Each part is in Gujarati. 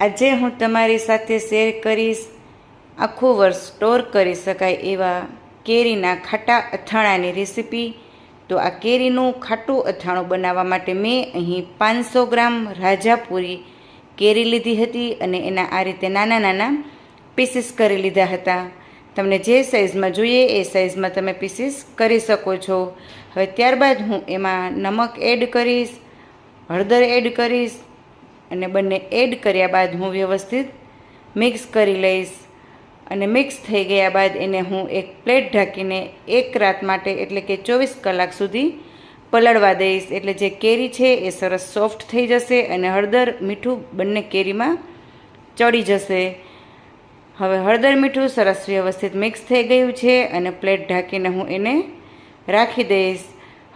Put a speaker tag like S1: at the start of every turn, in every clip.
S1: આજે હું તમારી સાથે શેર કરીશ આખું વર્ષ સ્ટોર કરી શકાય એવા કેરીના ખાટા અથાણાની રેસીપી। તો આ કેરીનું ખાટું અથાણું બનાવવા માટે મેં અહીં 500 ગ્રામ રાજાપુરી કેરી લીધી હતી અને એના આ રીતે નાના નાના પીસીસ કરી લીધા હતા। તમને જે સાઇઝમાં જોઈએ એ સાઇઝમાં તમે પીસીસ કરી શકો છો। હવે ત્યારબાદ હું એમાં નમક એડ કરીશ, હળદર એડ કરીશ અને બંને એડ કર્યા બાદ હું વ્યવસ્થિત મિક્સ કરી લઈશ અને મિક્સ થઈ ગયા બાદ એને હું એક પ્લેટ ઢાંકીને એક રાત માટે એટલે કે 24 કલાક સુધી પલળવા દઈશ। એટલે જે કેરી છે એ સરસ સોફ્ટ થઈ જશે અને હળદર મીઠું બંને કેરીમાં ચડી જશે। હવે હળદર મીઠું સરસ વ્યવસ્થિત મિક્સ થઈ ગયું છે અને પ્લેટ ઢાંકીને હું એને રાખી દઈશ।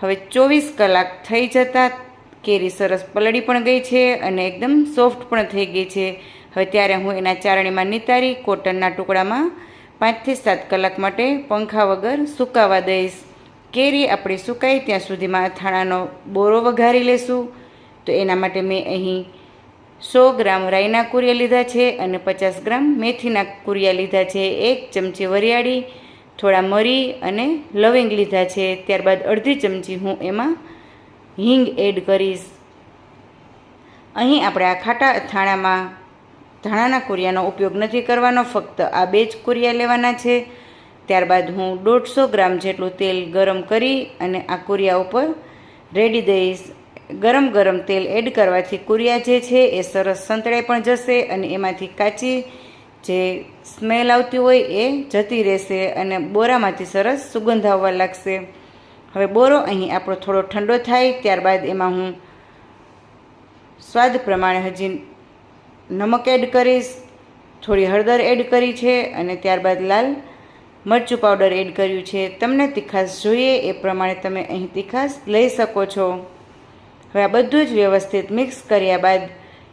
S1: હવે 24 કલાક થઈ જતાં કેરી સરસ પલળી પણ ગઈ છે અને એકદમ સોફ્ટ પણ થઈ ગઈ છે। હવે ત્યારે હું એના ચારણીમાં નિતારી કોટનના ટુકડામાં 5 થી 7 કલાક માટે પંખા વગર સુકાવા દઈશ। કેરી આપણી સુકાય ત્યાં સુધીમાં અથાણાનો બોરો વઘારી લેશું। તો એના માટે મેં અહીં 100 ગ્રામ રાઈના કુરિયા લીધા છે અને 50 ગ્રામ મેથીના કુરિયા લીધા છે। 1 ચમચી વરિયાળી, થોડા મરી અને લવિંગ લીધા છે। ત્યારબાદ અડધી ચમચી હું એમાં હિંગ એડ કરીશ। અહીં આપણે આ ખાટા અથાણામાં ધાણાના કુરિયાનો ઉપયોગ નથી કરવાનો, ફક્ત આ 2 જ કુરિયા લેવાના છે। ત્યારબાદ હું 150 ગ્રામ જેટલું તેલ ગરમ કરી અને આ કુરિયા ઉપર રેડી દઈશ। ગરમ ગરમ તેલ એડ કરવાથી કુરિયા જે છે એ સરસ સંતળાઈ પણ જશે અને એમાંથી કાચી જે સ્મેલ આવતી હોય એ જતી રહેશે અને બોરામાંથી સરસ સુગંધ આવવા લાગશે। હવે બોરો અહીં આપણો થોડો ઠંડો થાય ત્યારબાદ એમાં હું સ્વાદ પ્રમાણે હજી નમક એડ કરીશ, થોડી હળદર એડ કરી છે અને ત્યારબાદ લાલ મરચું પાવડર એડ કર્યું છે। તમને તીખાશ જોઈએ એ પ્રમાણે તમે અહીં તીખાશ લઈ શકો છો। હવે આ બધું જ વ્યવસ્થિત મિક્સ કર્યા બાદ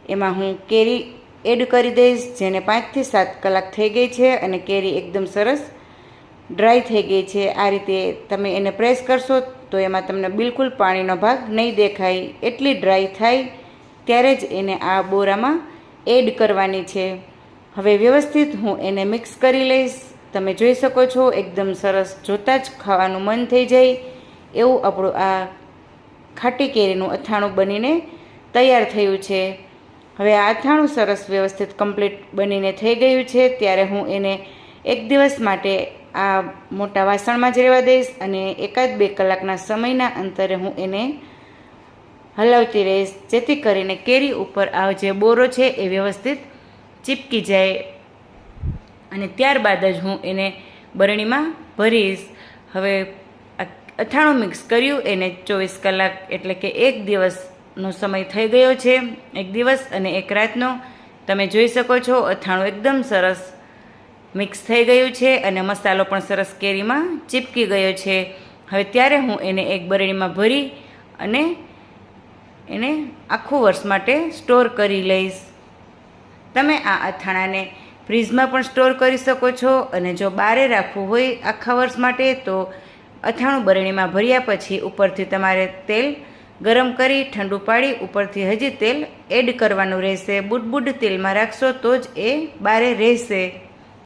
S1: એમાં હું કેરી એડ કરી દઈશ, જેને 5 થી 7 કલાક થઈ ગઈ છે અને કેરી એકદમ સરસ ડ્રાય થઈ ગઈ છે। આ રીતે તમે એને પ્રેસ કરશો તો એમાં તમને બિલકુલ પાણીનો ભાગ નહીં દેખાય, એટલી ડ્રાય થાય ત્યારે જ એને આ બોરામાં એડ કરવાની છે। હવે વ્યવસ્થિત હું એને મિક્સ કરી લઈશ। તમે જોઈ શકો છો એકદમ સરસ, જોતાં જ ખાવાનું મન થઈ જાય એવું આપણું આ ખાટી કેરીનું અથાણું બનીને તૈયાર થયું છે। હવે આ અથાણું સરસ વ્યવસ્થિત કમ્પ્લીટ બનીને થઈ ગયું છે ત્યારે હું એને 1 દિવસ માટે આ મોટા વાસણમાં જ રહેવા દઈશ અને 1-2 કલાકના સમયના અંતરે હું એને હલાવતી રહીશ, જેથી કરીને કેરી ઉપર આ જે બોરો છે એ વ્યવસ્થિત ચીપકી જાય અને ત્યારબાદ જ હું એને બરણીમાં ભરીશ। હવે અથાણું મિક્સ કર્યું એને 24 કલાક એટલે કે 1 દિવસનો સમય થઈ ગયો છે, 1 દિવસ અને 1 રાતનો। તમે જોઈ શકો છો અથાણું એકદમ સરસ મિક્સ થઈ ગયું છે અને મસાલો પણ સરસ કેરીમાં ચીપકી ગયો છે। હવે ત્યારે હું એને એક બરણીમાં ભરી અને એને આખું વર્ષ માટે સ્ટોર કરી લઈશ। તમે આ અથાણાને ફ્રીજમાં પણ સ્ટોર કરી શકો છો અને જો બહારે રાખવું હોય આખા વર્ષ માટે તો અથાણું બરણીમાં ભર્યા પછી ઉપરથી તમારે તેલ ગરમ કરી ઠંડુ પાડી ઉપરથી હજી તેલ એડ કરવાનું રહેશે। બુડબુડ તેલમાં રાખશો તો જ એ બહારે રહેશે।